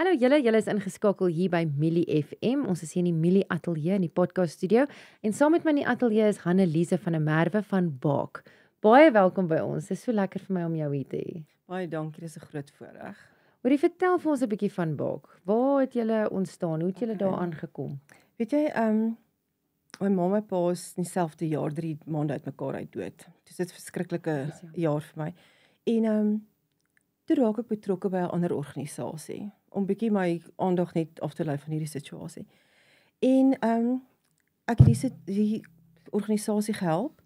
Hallo julle is ingeskakel hier by Millie FM. Ons is hier in die Millie Ateljee in die podcast studio en saam met my in die ateljee is Hanneliese van der Merwe van Baak. Baie welkom by ons. Dit is so lekker vir my om jou hier te hê. Baie dankie, dis 'n groot voorreg. Hoorie, vertel vir ons 'n bietjie van Baak. Waar het julle ontstaan? Hoe het julle daar aangekom? Weet jy, my ma en my pa is in dieselfde jaar 3 maande uitmekaar uit dood. Dis 'n verskriklike jaar vir my. En toe raak ek betrokke by 'n ander organisasie om bietjie my aandag net af te lei van hierdie situasie. En ek het die organisasie gehelp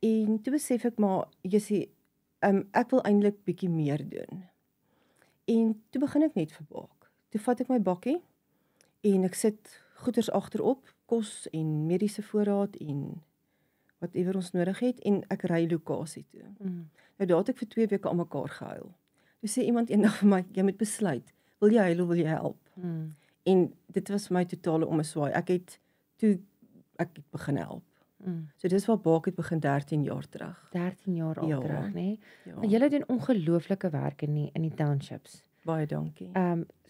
en toe besef ek maar jy sê ek wil eintlik bietjie meer doen. En toe begin ek net vir Baak. Toe vat ek my bakkie en ek sit goeders agterop, kos en mediese voorraad en whatever ons nodig het en ek ry lokasie toe. Nou daar het ek vir 2 weke aan mekaar gehuil. Toe sê iemand eendag vir my, jy moet besluit, wil jy huil of wil jy help? En dit was vir my totale ommeswaai. Ek het begin help. So dis waar Baak het begin 13 jaar terug. 13 jaar al terug, nê? Ja. En julle doen ongelooflike werk in die townships. Baie dankie.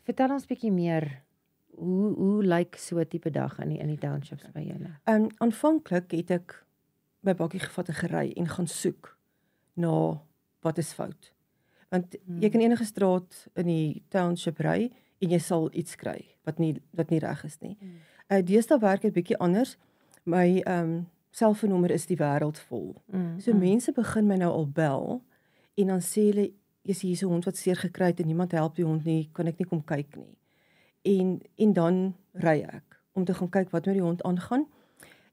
Vertel ons bietjie meer, hoe lyk so 'n tipe dag in die townships by julle? Aanvanklik het ek my bakkie gevat en gery en gaan soek na wat is fout. Want jy kan enige straat in die township ry en jy sal iets kry wat nie reg is nie. Deesdae werk dit bietjie anders. My selfoonnommer is die wêreld vol. So mense begin my nou al bel en dan sê hulle, is hier so 'n hond wat seer gekry het en niemand help die hond nie, kan ek nie kom kyk nie. En dan ry ek om te gaan kyk wat met die hond aangaan.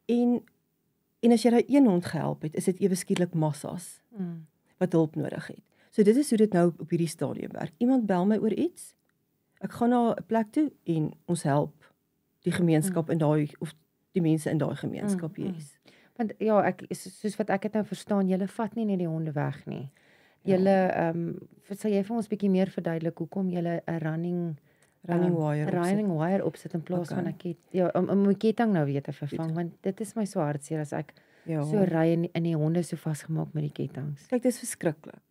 En as jy daai een hond gehelp het, is dit ewe skielik massas wat hulp nodig het. So dit is hoe dit nou op hierdie stadium werk. Iemand bel my oor iets, ek gaan na 'n plek toe en ons help die gemeenskap in daai of die mense in daai gemeenskap, yes. Want ja, soos wat ek dit nou verstaan, julle vat nie net die honde weg nie. Julle sal jy vir ons bietjie meer verduidelik hoekom julle 'n running wire opsit in plaas van 'n om 'n ketting nou weer te vervang, want dit is my so hartseer as ek so ry en die honde so vasgemaak met die kettinge. Kyk, dit is verskriklik.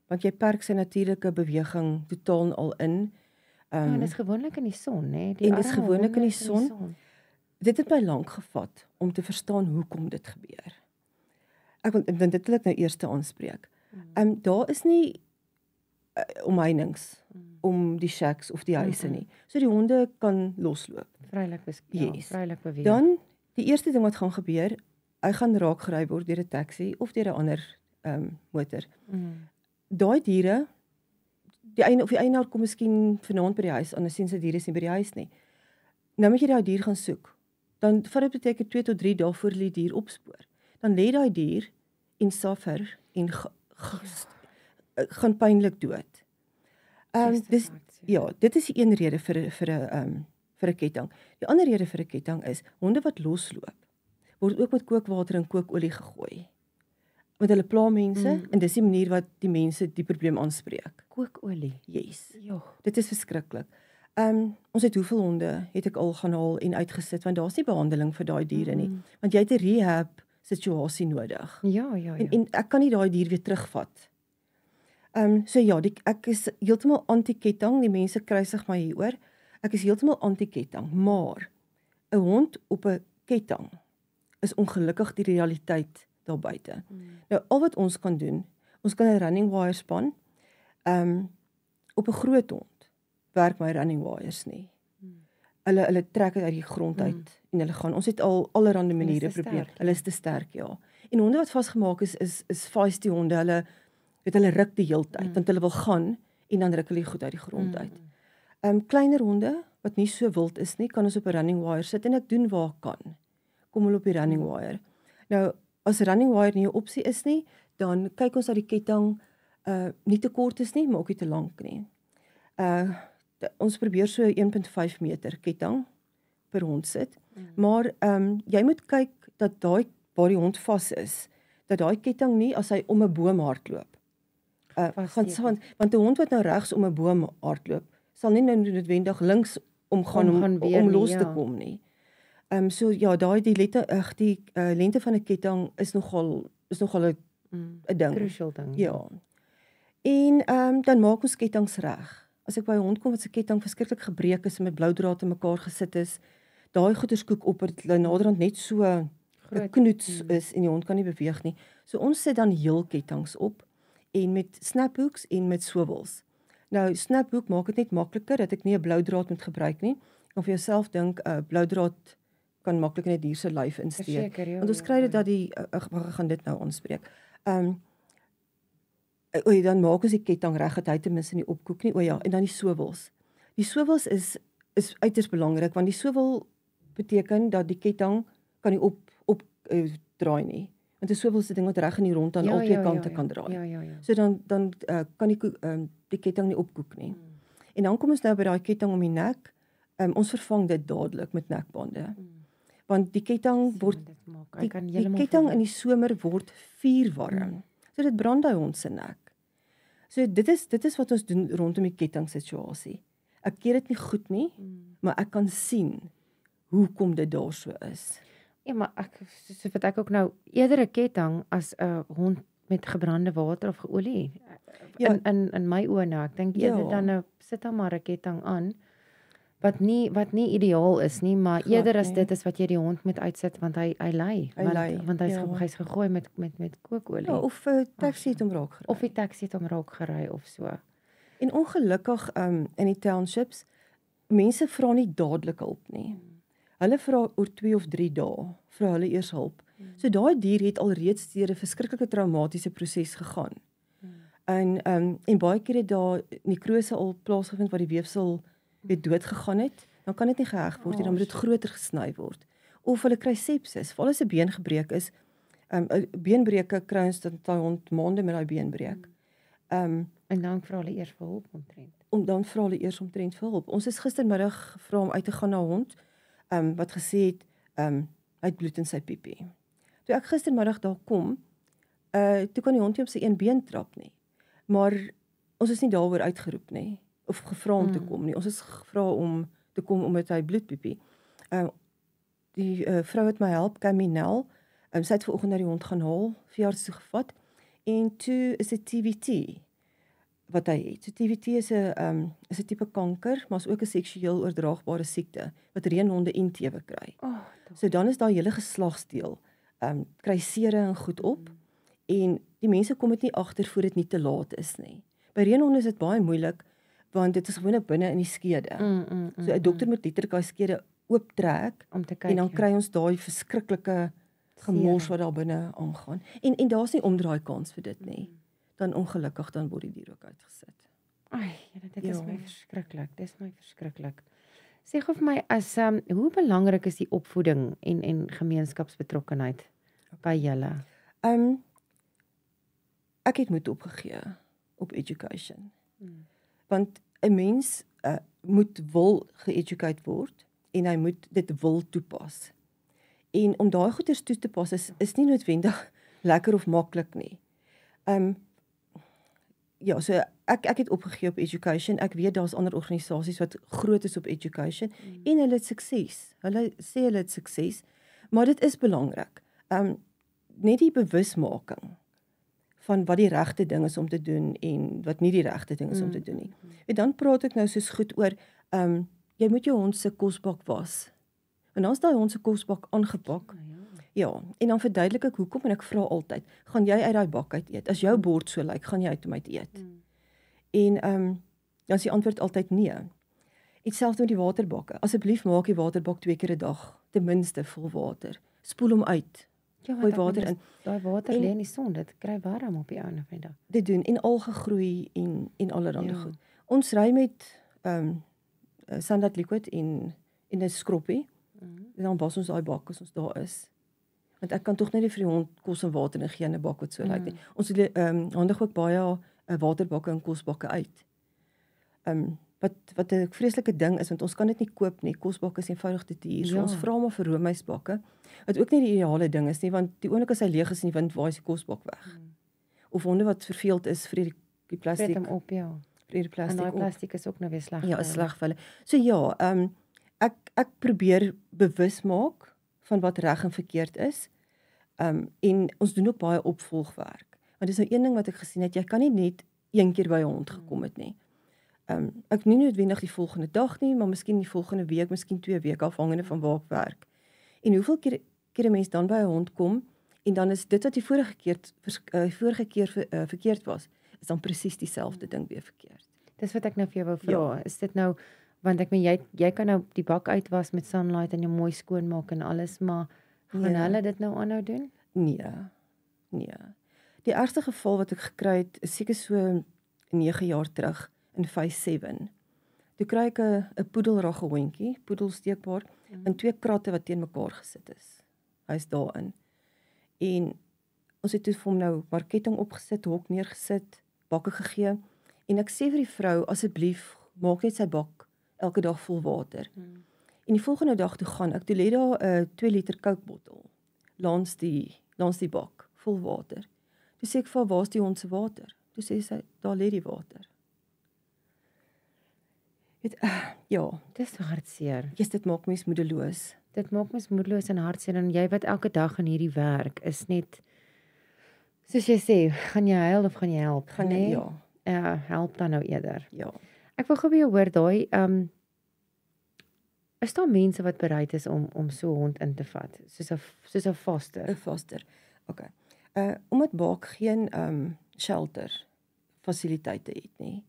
Want jy perk sy natuurlike beweging totaal al in. En dit is gewoonlik in die son, né? En dis gewoonlik in die son. Dit het my lank gevat om te verstaan hoekom dit gebeur. Dit wil ek nou eers aanspreek. Daar is nie omheinings om die shacks of die huise nie. So die honde kan losloop. Vrylik vrylik beweeg. Dan, die eerste ding wat gaan gebeur, hy gaan raak gery word deur 'n taxi of deur 'n ander motor. Daai diere, die eienaar kom miskien vanaand by die huis, anders sien sy diere is nie by die huis nie. Nou moet jy daai dier gaan soek. Dan vat dit beteken 2 tot 3 dae voor die dier opspoor. Dan lê daai dier en suffer en gaan pynlik dood. Dit is die een rede vir 'n ketting. Die ander rede vir 'n ketting is honde wat losloop word ook met kookwater en kookolie gegooi. Want hulle pla mense en dis die manier wat die mense die probleem aanspreek. Kookolie. Yes. Ja. Dit is verskriklik. Ons het hoeveel honde het ek al gaan haal en uitgesit want daar's nie behandeling vir daai diere nie. Want jy het 'n rehab situasie nodig. Ja. En ek kan nie daai dier weer terugvat. Ek is heeltemal anti-ketting. Die mense kruisig my hieroor. Ek is heeltemal anti-ketting, maar 'n hond op 'n ketting is ongelukkig die realiteit daar buite. Nou al wat ons kan doen, ons kan 'n running wire span. Op 'n groot hond werk my running wires nie. Hulle trek dit uit die grond uit en hulle gaan. Ons het al allerlei maniere probeer. Hulle is te sterk, ja. En honde wat vasgemaak is feisty honde. Hulle ruk die hele tyd want hulle wil gaan en dan ruk hulle goed uit die grond uit. Kleiner honde wat nie so wild is nie, kan ons op 'n running wire sit en ek doen waar ek kan. Kom hulle op die running wire. Nou as running wire nie 'n opsie is nie, dan kyk ons dat die ketting nie te kort is nie, maar ook nie te lank nie. Ons probeer so 1.5 meter ketting per hond sit. Maar jy moet kyk dat daai waar die hond vas is, dat daai ketting nie as hy om 'n boom hardloop. Want 'n hond wat nou regs om 'n boom hardloop, sal nie nou noodwendig links omgaan om los te kom nie. Die lengte van 'n ketting is nogal 'n ding. Crucial ding. Ja. En dan maak ons kettinge reg. As ek by 'n hond kom wat se ketting verskriklik gebreek is en met blou draad in mekaar gesit is, daai goeders koek op dat hulle naderhand net so 'n knoets is en die hond kan nie beweeg nie. So ons sit dan heel kettinge op en met snaphooks en met swivels. Nou snaphook maak dit net makliker dat ek nie 'n blou draad moet gebruik nie. Jy kan vir jouself dink 'n blou draad kan maklik in 'n dier se lyf insteek. Verseker, ja, Want ons kry dit dat die ek gaan dit nou aanspreek. Dan maak ons die ketting reg dat hy ten minste nie opkoek nie. O ja, en dan die swivels. Die swivels is uiters belangrik want die swivel beteken dat die ketting kan nie op draai nie. Want 'n swivel is 'n ding wat reg in die rond aan al twee kante kan draai. Ja. So dan kan die ketting nie opkoek nie. En dan kom ons nou by daai ketting om die nek. Ons vervang dit dadelik met nekbande. Want die ketting word die ketting in die somer word vuurwarm. So dit brand hy hond se nek. So dit is wat ons doen rondom die ketting situasie. Ek ken dit nie goed nie, maar ek kan sien hoekom dit daar so is. Ja, maar so wat ek ook nou eerder 'n ketting as 'n hond met gebrande water of geolie. In my oë nou, ek dink eerder dan nou sit dan maar 'n ketting aan wat nie ideaal is nie, maar eerder as dit is wat jy die hond moet uitsit want hy ly, want hy's gegooi met kookolie. Ja, of 'n taxi het hom raak gery. Of die taxi het hom raak gery of so. En ongelukkig in die townships, mense vra nie dadelik hulp nie. Hulle vra oor 2 of 3 dae, vra hulle eers hulp. So daai dier het alreeds deur 'n verskriklike traumatiese proses gegaan. En baie keer het daar nekrose al plaasgevind waar die weefsel weer dood gegaan het, dan kan dit nie geheg word nie, dan moet dit groter gesny word. Of hulle kry sepsis, veral as 'n been gebreek is. Beenbreuke kry ons dat daai hond maande met daai beenbreuk. En dan vra hulle eers vir hulp omtrent. Ons is gistermiddag gevra om uit te gaan na 'n hond wat gesê het hy het bloed in sy piepie. Toe ek gistermiddag daar kom, toe kan die hond nie op sy een been trap nie. Maar ons is nie daaroor uitgeroep nie of gevra om te kom nie. Ons is gevra om te kom omdat hy bloedpiepie. Die vrou wat my help, Caminel, sy het vanoggend na die hond gaan haal, veearts toe gevat en toe is dit TVT wat hy het. So TVT is 'n tipe kanker, maar is ook 'n seksueel oordraagbare siekte wat reënhonde en tewe kry. So dan is daai hele geslagsdeel kry sere en goed op en die mense kom dit nie agter voor dit nie te laat is nie. By reënhonde is dit baie moeilik want dit is gewoonlik binne in die skede. So 'n dokter moet letterlik daai skede ooptrek om te kyk. En dan kry ons daai verskriklike gemors wat daar binne aangaan. En daar's nie omdraai kans vir dit nie. Dan ongelukkig dan word die dier ook uitgesit. Ai, dit is my verskriklik. Sê gou vir my as hoe belangrik is die opvoeding en gemeenskapsbetrokkenheid by julle? Ek het moed opgegee op education. Want 'n mens wil ge-educate word en hy moet dit wil toepas. En om daai goeders toe te pas is nie noodwendig lekker of maklik nie. Ja, so ek het opgegee op education. Ek weet daar's ander organisasies wat groot is op education en hulle het sukses. Hulle sê hulle het sukses, maar dit is belangrik. Net die bewusmaking van wat die regte ding is om te doen en wat nie die regte ding is om te doen nie. En dan praat ek nou soos goed oor jy moet jou hond se kosbak was. En dan is daai hond se kosbak aangepak. Ja, en dan verduidelik ek hoekom en ek vra altyd, gaan jy uit daai bak uit eet? As jou bord so lyk, gaan jy uit om uit eet? En dan is die antwoord altyd nee. Hetselfde met die waterbakke. Asseblief maak die waterbak 2 keer 'n dag, ten minste vol water. Spoel hom uit. Gooi water in. Daai water lê in die son, dit kry warm op die einde van die dag. Dit doen en alge groei en allerlei goed. Ons ry met Sunlight Liquid en 'n skroppie. En dan was ons daai bak as ons daar is. Want ek kan tog net nie vir die hond kos en water gee in 'n bak wat so lyk nie. Ons handig ook baie waterbakke en kosbakke uit. Wat 'n vreeslike ding is want ons kan dit nie koop nie. Kosbakke is eenvoudig te duur. So ons vra maar vir roomysbakke. Wat ook nie die ideale ding is nie want die oomblik as hy leeg is in die wind, waai die kosbak weg. Of honde wat verveeld is vir die plastiek. Vreet hom op, ja. Vir die plastiek. En daai plastiek is ook nou weer sleg. Ja, is sleg vir hulle. So ja, ek probeer bewus maak van wat reg en verkeerd is. En ons doen ook baie opvolgwerk. Want dis nou een ding wat ek gesien het, jy kan nie net een keer by 'n hond gekom het nie. Ek nie noodwendig die volgende dag nie, maar miskien die volgende week, miskien 2 weke afhangende van waar ek werk. En hoeveel keer 'n mens dan by 'n hond kom en dan is dit wat die vorige keer verkeerd was, is dan presies dieselfde ding weer verkeerd. Dis wat ek nou vir jou wou vra. Is dit nou want ek meen jy kan nou die bak uitwas met Sunlight en jou mooi skoon maak en alles, maar gaan hulle dit nou aanhou doen? Nee. Die ergste geval wat ek gekry het, is seker so 9 jaar terug in Phase 7. Toe kry ek 'n poedelragge hondjie, poedelsteekbaar, in 2 kratte wat teen mekaar gesit is. Hy's daarin. En ons het toe vir hom nou marketting opgesit, hok neergesit, bakke gegee. En ek sê vir die vrou, asseblief, maak net sy bak elke dag vol water. En die volgende dag toe gaan ek, toe lê daar 'n 2 liter Coke bottel langs die bak, vol water. Toe sê ek vir haar, waar's die hond se water? Toe sê sy, daar lê die water. Ja, Dis so hartseer. dit maak mens moedeloos. Dit maak mens moedeloos en hartseer en jy wat elke dag in hierdie werk is net soos jy sê, gaan jy huil of gaan jy help? Ja, help dan nou eerder. Ja. Ek wil gou by jou hoor daai is daar mense wat bereid is om so 'n hond in te vat, soos 'n foster? 'n foster. Okay. Omdat Baak geen shelter fasiliteite het nie,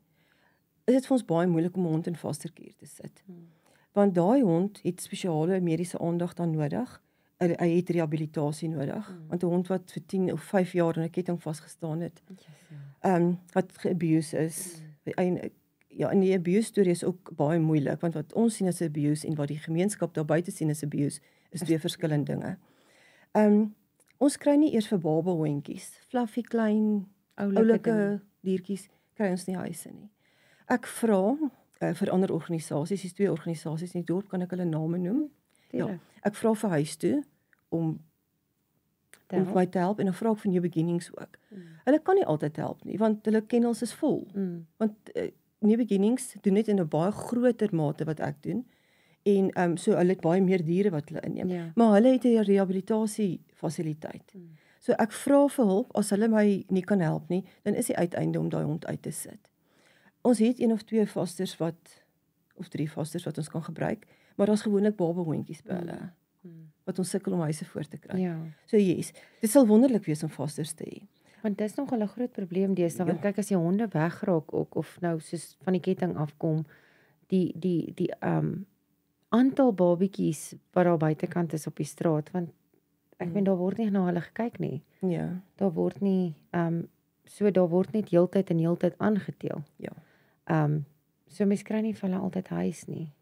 is dit vir ons baie moeilik om 'n hond in foster care te sit. Want daai hond het spesiale mediese aandag dan nodig. Hy het rehabilitasie nodig. Want 'n hond wat vir 10 of 5 jaar in 'n ketting vasgestaan het, wat ge-abuse is. En die abuse storie is ook baie moeilik, want wat ons sien as abuse en wat die gemeenskap daar buite sien as abuse, is 2 verskillende dinge. Ons kry nie eers vir baba hondjies, fluffy klein oulike diertjies kry ons nie huise nie. Ek vra vir ander organisasies, hier's 2 organisasies in die dorp, kan ek hulle name noem? Ja, ek vra vir huis toe om my te help en dan vra ek vir New Beginnings ook. Hulle kan nie altyd help nie, want hulle kennels is vol. Want New Beginnings doen net in 'n baie groter mate wat ek doen. En so hulle het baie meer diere wat hulle inneem. Ja. Maar hulle het 'n rehabilitasie fasiliteit. So ek vra vir hulp, as hulle my nie kan help nie, dan is die uiteinde om daai hond uit te sit. Ons het 1 of 2 fosters of 3 fosters wat ons kan gebruik, maar daar's gewoonlik baba hondjies by hulle wat ons sukkel om huise voor te kry. Ja. So yes, dit sal wonderlik wees om fosters te hê. Want dis nog 'n groot probleem deesdae, want kyk as die honde wegraak ook of nou soos van die ketting afkom, die aantal babietjies wat daar buitekant is op die straat, want ek meen daar word nie na hulle gekyk nie. Ja. Daar word nie daar word net heeltyd aangeteel. Ja. So mens kry nie vir hulle altyd huis nie.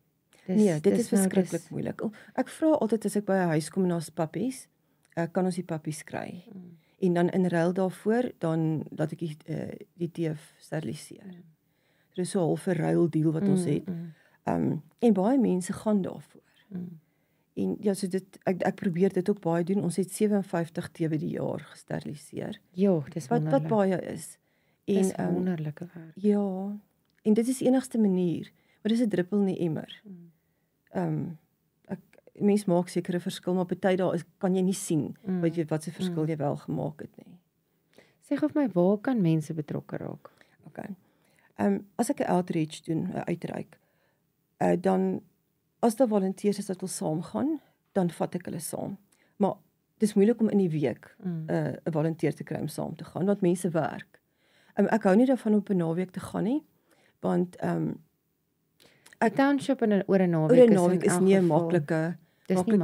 Nee, dit is verskriklik moeilik. Ek vra altyd as ek by 'n huis kom en daar's pappies, kan ons die pappies kry. En dan in ruil daarvoor, dan laat ek die teef steriliseer. Dit is so 'n halfe ruildeal wat ons het. En baie mense gaan daarvoor. En ja, so ek probeer dit ook baie doen. Ons het 57 tewe die jaar gesteriliseer. Ja, dis wonderlik. Wat baie is. Dis wonderlike werk. Ja, en dit is die enigste manier, maar dis 'n druppel in die emmer. Mens maak seker 'n verskil, maar party daar kan jy nie sien wat se verskil jy wel gemaak het nie. Sê gou vir my, waar kan mense betrokke raak? Okay. As ek 'n outreach doen, 'n uitreik, dan as daar volonteërs is wat wil saamgaan, dan vat ek hulle saam. Maar dis moeilik om in die week 'n volonteer te kry om saam te gaan, want mense werk. Ek hou nie daarvan om op 'n naweek te gaan nie, want Die township oor 'n naweek is nie 'n maklike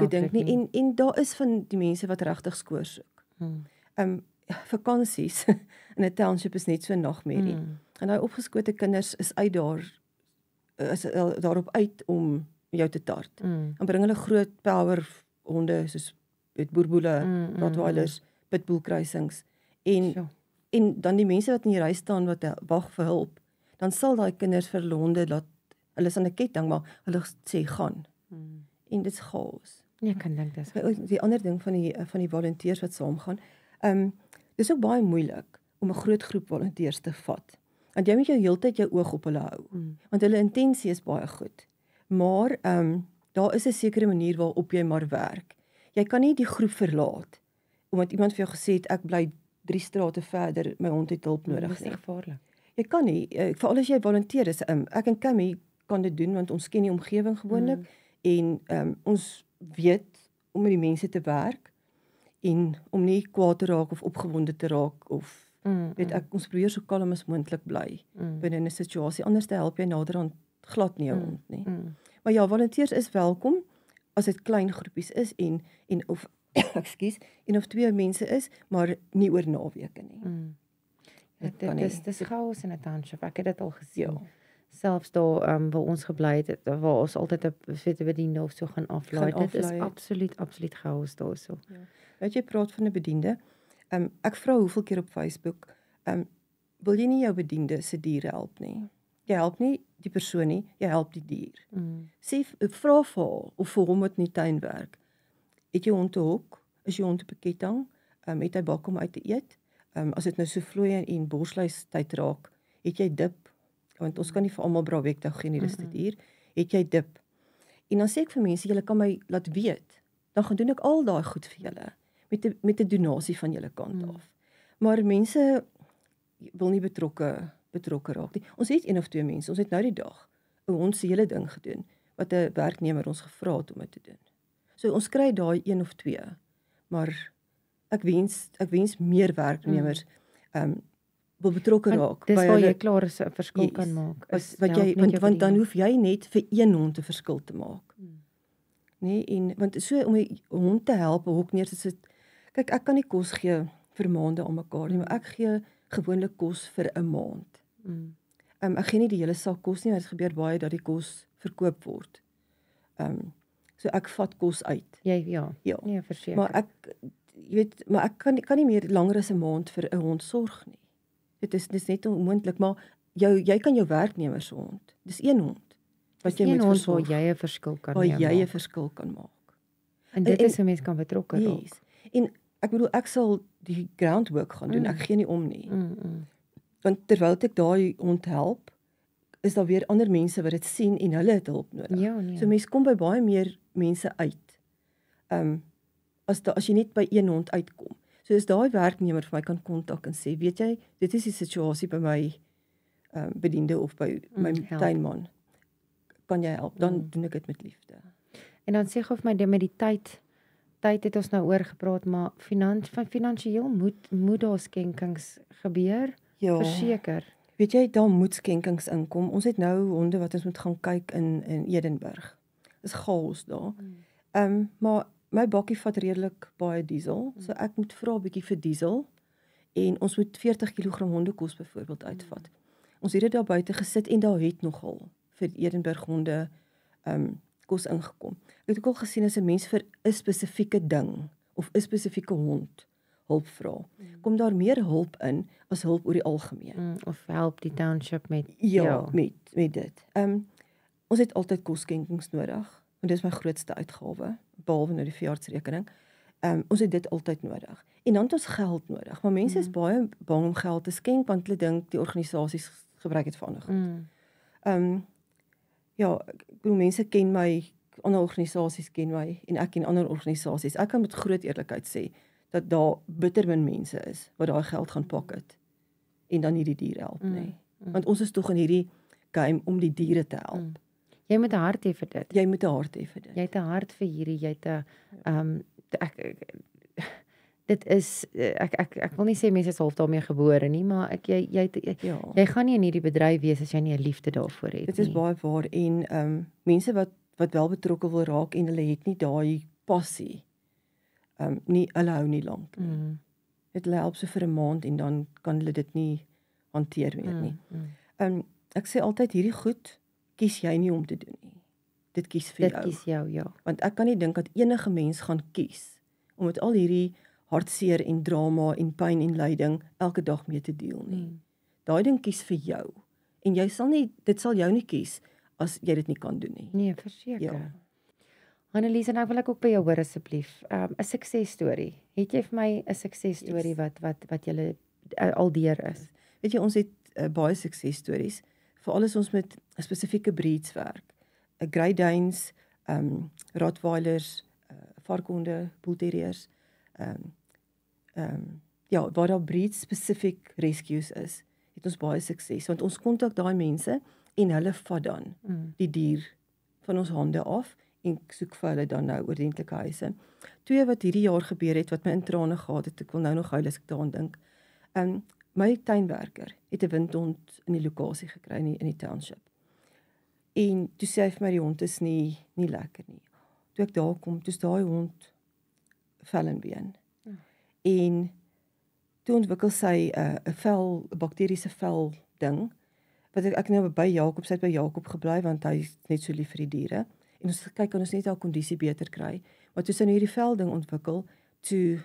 ding nie. En daar is van die mense wat regtig skoor soek. Vakansies in 'n township is net so 'n nagmerrie. En daai opgeskote kinders is daarop uit om jou te tart. Dan bring hulle groot power honde soos boerboele, rottweilers, pitbull kruisings en dan die mense wat in die ry staan wat wag vir hulp, dan sal daai kinders vir hulle honde laat hulle is aan 'n ketting, maar hulle sê gaan. En dit's chaos. Ja, kan dink dis. Die ander ding van die volonteërs wat saamgaan, dis ook baie moeilik om 'n groot groep volonteërs te vat. Want jy moet jou heeltyd jou oog op hulle hou. Want hulle intensie is baie goed. Maar daar is 'n sekere manier waarop jy maar werk. Jy kan nie die groep verlaat omdat iemand vir jou gesê het ek bly 3 strate verder, my hond het hulp nodig nie. Dis gevaarlik. Jy kan nie, veral as jy volunteer is, ek en Cammy kan dit doen, want ons ken die omgewing gewoonlik, en ons weet om met die mense te werk, en om nie kwaad te raak of opgewonde te raak, of weet ons probeer so kalm as moontlik bly binne 'n situasie, anders te help jy naderhand glad nie 'n hond nie. Maar ja, volonteërs is welkom as dit klein groepies is en of ekskuus, en of 2 mense is, maar nie oor naweke nie. Dit is chaos in 'n township. Ek het dit al gesien. Ja. Selfs daar waar ons gebly het, waar ons altyd 'n bediende of so gaan aflaai. Dit is absoluut chaos daarso. Ja. Weet jy, praat van 'n bediende. Ek vra hoeveel keer op Facebook, wil jy nie jou bediende se dier help nie? Jy help nie die persoon nie, jy help die dier. Vra vir haar of vir hom wat in die tuin werk. Het jy hond 'n hok? Is jou hond op 'n ketting? Het hy bak om uit te eet? As dit nou so vloeie en borsluis tyd raak, het jy dip? Want ons kan nie vir almal braweekdag gee nie, dis te duur. Het jy dip? En dan sê ek vir mense, julle kan my laat weet. Dan gaan doen ek al daai goed vir julle met 'n donasie van julle kant af. Maar mense wil nie betrokke raak nie. Ons het 1 of 2 mense. Ons het nou die dag 'n hond se hele ding gedoen wat 'n werknemer ons gevra het om dit te doen. So ons kry daai 1 of 2. Maar ek wens meer werknemers wil betrokke raak. Dis waar jy klaar 'n verskil kan maak. Want dan hoef jy net vir 1 hond 'n verskil te maak. Nee, want so om 'n hond te help, hok neer te sit. Kyk, ek kan nie kos gee vir maande aan mekaar nie, maar ek gee gewoonlik kos vir 'n maand. Ek gee nie die hele sak kos nie, want dit gebeur baie dat die kos verkoop word. So ek vat kos uit. Ja. Nee, verseker. Maar ek kan nie meer langer as 'n maand vir 'n hond sorg nie. Dit is net onmoontlik, maar jy kan jou werknemer se hond. Dis 1 hond wat jy moet versorg. Waar jy 'n verskil kan maak. Waar jy 'n verskil kan maak. En dit is 'n mens kan betrokke raak. En ek bedoel, ek sal die groundwork gaan doen. Ek gee nie om nie. Want terwyl ek daai hond help, is daar weer ander mense wat dit sien en hulle het hulp nodig. Ja, nee. So mense kom by baie meer mense uit. As jy net by 1 hond uitkom. So as daai werknemer vir my kan kontak en sê, weet jy, dit is die situasie by my bediende of by my tuinman. Kan jy help? Dan doen ek dit met liefde. En dan sê gou vir my met die tyd het ons nou oor gepraat, maar finansiëel moet daar skenkings gebeur. Ja. Verseker. Weet jy, daar moet skenkings inkom. Ons het nou honde wat ons moet gaan kyk in Edenburg. Dis chaos daar. Maar my bakkie vat redelik baie diesel, so ek moet vra 'n bietjie vir diesel en ons moet 40 kg hondekos byvoorbeeld uitvat. Ons het dit daar buite gesit en daar het nogal vir Edenburg honde kos ingekom. Ek het ook al gesien as 'n mens vir 'n spesifieke ding of 'n spesifieke hond hulp vra, kom daar meer hulp in as hulp oor die algemeen. Of help die township met met dit. Ons het altyd kosskenkings nodig, want dit is my grootste uitgawe, behalwe nou die verjaarsrekening. Ons het dit altyd nodig. En dan het ons geld nodig, maar mense is baie bang om geld te skenk, want hulle dink die organisasies gebruik dit vir ander goed. Ja, ek bedoel, mense ken my, ander organisasies ken my, en ek ken ander organisasies. Ek kan met groot eerlikheid sê, dat daar bitter min mense is, wat daai geld gaan pak het, en dan nie die dier help nie. Want ons is tog in hierdie game om die diere te help. Jy moet 'n hart hê vir dit. Jy moet 'n hart hê vir dit. Jy het 'n hart vir hierdie, jy het 'n dit is ek wil nie sê mense is half daarmee gebore nie, maar jy gaan nie in hierdie bedryf wees as jy nie 'n liefde daarvoor het nie. Dit is baie waar, en mense wat wel betrokke wil raak en hulle het nie daai passie, hulle hou nie lank nie. Dit help so vir 'n maand en dan kan hulle dit nie hanteer meer nie. Ek sê altyd, hierdie goed kies jy nie om te doen nie. Dit kies vir jou. Dit kies jou, ja. Want ek kan nie dink dat enige mens gaan kies om met al hierdie hartseer en drama en pyn en lyding elke dag mee te deel nie. Daai ding kies vir jou. En dit sal jou nie kies as jy dit nie kan doen nie. Nee, verseker. Annelies, en nou wil ek ook by jou hoor asseblief, 'n suksesstorie. Het jy vir my 'n suksesstorie wat julle al deur is? Weet jy, ons het baie suksesstories, veral as ons met spesifieke breeds werk. Great Danes, Rottweilers, varkhonde, Bull Terriers, waar daar breed spesifiek rescues is, het ons baie sukses, want ons kontak daai mense en hulle vat dan die dier van ons hande af en soek vir hulle dan nou ordentlike huise. 2 wat hierdie jaar gebeur het, wat my in trane gehad het, ek wil nou nog huil as ek daaraan dink. My tuinwerker het 'n windhond in die lokasie gekry in die township. En toe sê hy vir my, die hond is nie lekker nie. Toe ek daar kom, toe is daai hond vel en been. En toe ontwikkel sy 'n bakteriese vel ding, wat ek nou by Jakob, sy het by Jakob gebly, want hy is net so lief vir die diere. En ons kyk, kan ons net al kondisie beter kry. Maar toe sy nou hierdie vel ding ontwikkel, toe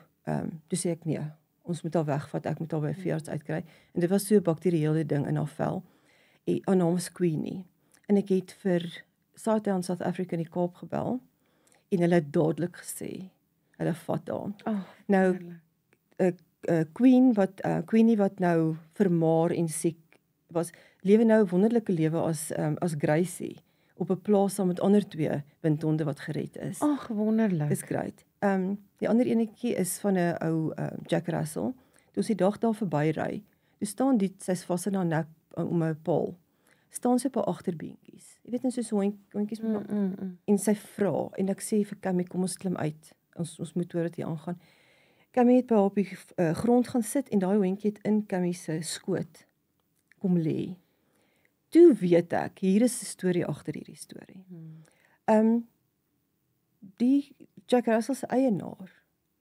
sê ek nee, ons moet haar wegvat, ek moet haar by 'n veearts uitkry. En dit was so 'n bakterieële ding in haar vel. En haar naam is Queenie. En ek het vir Sighthound South Africa in die Kaap gebel, en hulle het dadelik gesê, hulle vat haar. Nou, Queenie wat nou vermaar en siek was, lewe nou 'n wonderlike lewe as Gracie, op 'n plaas saam met ander 2 windhonde wat gered is. Ag, wonderlik. Dis great. Die ander enetjie is van 'n ou Jack Russell. Toe ons die dag daar verbyry, toe staan sy's vas in haar nek om 'n paal. Staan sy op haar agterbeentjies. Jy weet net soos hondjies met en sy vra, en ek sê vir Cammy, kom ons klim uit. Ons motor het hier aangaan. Cammy het by haar op die grond gaan sit en daai hondjie het in Cammy se skoot kom lê. Toe weet ek, hier is 'n storie agter hierdie storie. Die Jack Russell se eienaar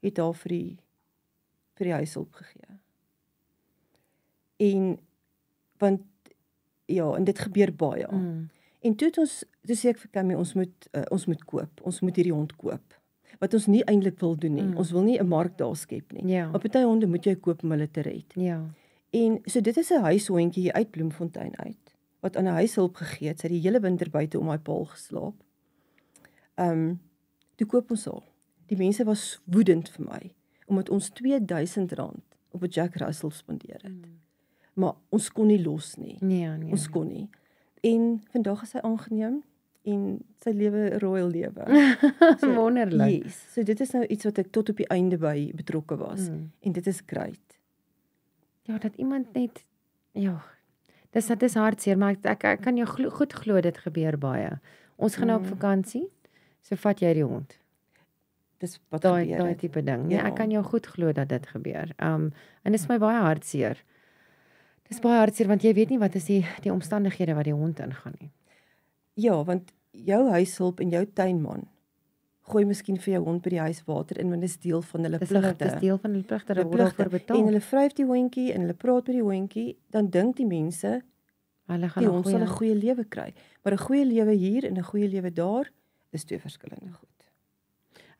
het haar vir die huishulp gegee. Want dit gebeur baie. En toe sê ek vir Cammy, ons moet koop. Ons moet hierdie hond koop. Wat ons nie eintlik wil doen nie. Ons wil nie 'n mark daar skep nie. Ja. Maar party honde moet jy koop om hulle te red. Ja. En so dit is 'n huishondjie hier uit Bloemfontein uit, wat aan 'n huishulp gegee het. Sy het die hele winter buite om haar paal geslaap. Toe koop ons haar. Die mense was woedend vir my, omdat ons R2000 op 'n Jack Russell spandeer het. Maar ons kon nie los nie. Nee. Ons kon nie. En vandag is sy aangeneem en sy lewe 'n royal lewe. Wonderlik. Yes. So dit is nou iets wat ek tot op die einde by betrokke was. En dit is great. Ja, dat iemand net, dit is hartseer, maar ek kan jou goed glo dit gebeur baie. Ons gaan nou op vakansie, so vat jy die hond. Dis wat Daai gebeur het. tipe ding. Nee, Ja. ek kan jou goed glo dat dit gebeur. En dit is my baie hartseer. Dis baie hartseer, want jy weet nie wat is die omstandighede wat die hond ingaan nie. Ja, want jou huishulp en jou tuinman gooi miskien vir jou hond by die huis water in, want dit is deel van hulle pligte. Dis deel van hulle pligte, Hulle hulle word daarvoor betaal. En hulle vryf die hondjie en hulle praat met die hondjie, dan dink die mense Hulle gaan die nog hond sal 'n goeie lewe kry. Maar 'n goeie lewe hier en 'n goeie lewe daar is 2 verskillende goed.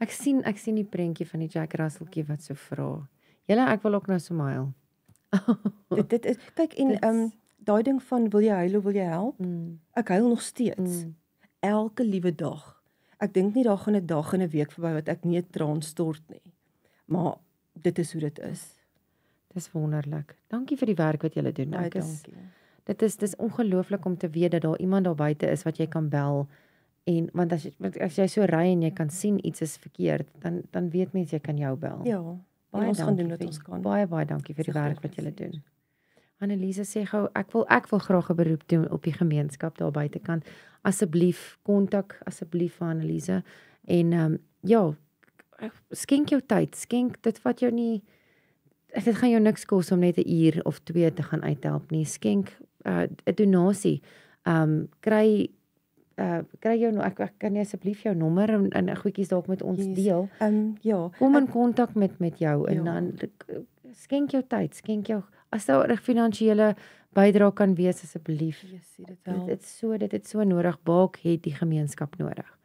Ek sien die prentjie van die Jack Russelltjie wat so vra. Julle, ek wil ook nou so huil. Dit is kyk en daai ding van wil jy huil of wil jy help? Ek huil nog steeds. Elke liewe dag. Ek dink nie daar gaan 'n dag en 'n week verby wat ek nie 'n traan stort nie. Maar dit is hoe dit is. Dis wonderlik. Dankie vir die werk wat julle doen. Baie Ek is dankie. Dit is ongelooflik om te weet dat daar iemand daar buite is wat jy kan bel. En want as jy so ry en jy kan sien iets is verkeerd, dan weet mense jy kan jou bel. Ja, Baie ons gaan dankie doen wat vir- ons kan. Baie dankie vir die Dis 'n werk groot wat julle plesier. doen. Anneliese sê gou, ek wil graag 'n beroep doen op die gemeenskap daar buitekant. Asseblief kontak asseblief vir Anneliese en skenk jou tyd, skenk dit wat jou nie dit gaan jou niks kos om net 'n uur of 2 te gaan uithelp nie. Skenk 'n donasie. Kry jou ek kan jy asseblief jou nommer en goedjies dalk met ons deel. Ja, Kom in kontak met jou en Ja. dan skenk jou tyd, skenk jou as daar 'n finansiële bydrae kan wees asseblief. Dit het so nodig. Baak het die gemeenskap nodig.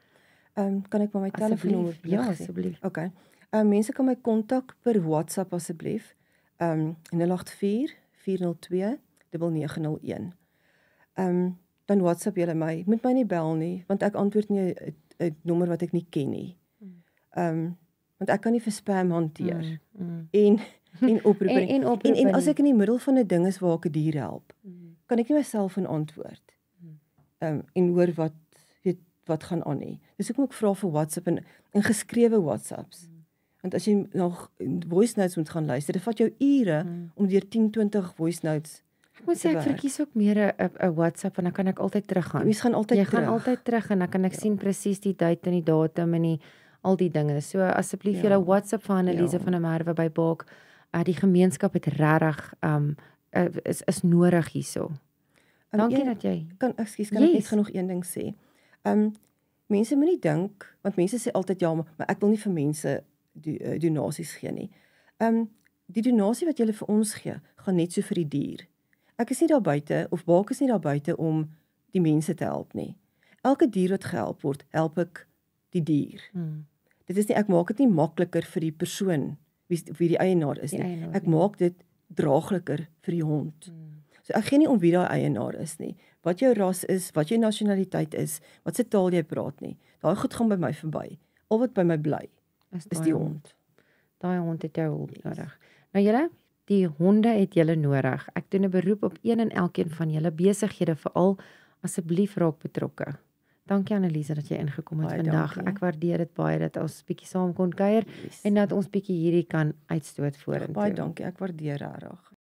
Kan ek maar my telefoonnommer Asseblief, ja, gee? asseblief. Okay. Mense kan my kontak per WhatsApp asseblief. 084 402 9901. Dan WhatsApp julle my. Moet my nie bel nie, want ek antwoord nie 'n nommer wat ek nie ken nie. Want ek kan nie vir spam hanteer. En oproepe nie. En oproepe En as nie. ek in die middel van 'n ding is waar ek 'n dier help, kan ek nie myself in antwoord. En hoor wat gaan aan nie. Dis hoekom ek vra vir WhatsApp en geskrewe WhatsApps. Want as jy nog voice notes moet gaan luister, dit vat jou ure om deur 10, 20 voice notes Ek moet sê ek verkies ook meer 'n WhatsApp want dan kan ek altyd teruggaan. Mens gaan altyd Jy terug. gaan altyd terug en dan kan ek sien presies die tyd en die datum en al die dinge. So asseblief julle WhatsApp vir Anneliese van der Merwe by Baak. Die gemeenskap het regtig is nodig hierso. Dankie dat jy Ekskuus, kan ek net genoeg een ding sê? Mense moenie dink, want mense sê altyd ja, maar ek wil nie vir mense donasies gee nie. Die donasie wat julle vir ons gee, gaan net so vir die dier. Ek is nie daar buite of Baak is nie daar buite om die mense te help nie. Elke dier wat gehelp word, help ek die dier. Dit is nie, ek maak dit nie makliker vir die persoon wie die eienaar is nie. Ek maak dit draagliker vir die hond. So ek gee nie om wie daai eienaar is nie. Wat jou ras is, wat jou nasionaliteit is, wat se taal jy praat nie. Daai goed gaan by my verby. Al wat by my bly is die hond. Daai hond het jou hulp nodig. Nou julle, die honde het julle nodig. Ek doen 'n beroep op een en elkeen van julle besighede, veral asseblief raak betrokke. Dankie Anneliese dat jy ingekom het vandag. Dankie. Ek waardeer dit baie dat ons bietjie saam kon kuier en dat ons bietjie hierdie kan uitstoot vorentoe. Baie dankie, ek waardeer regtig.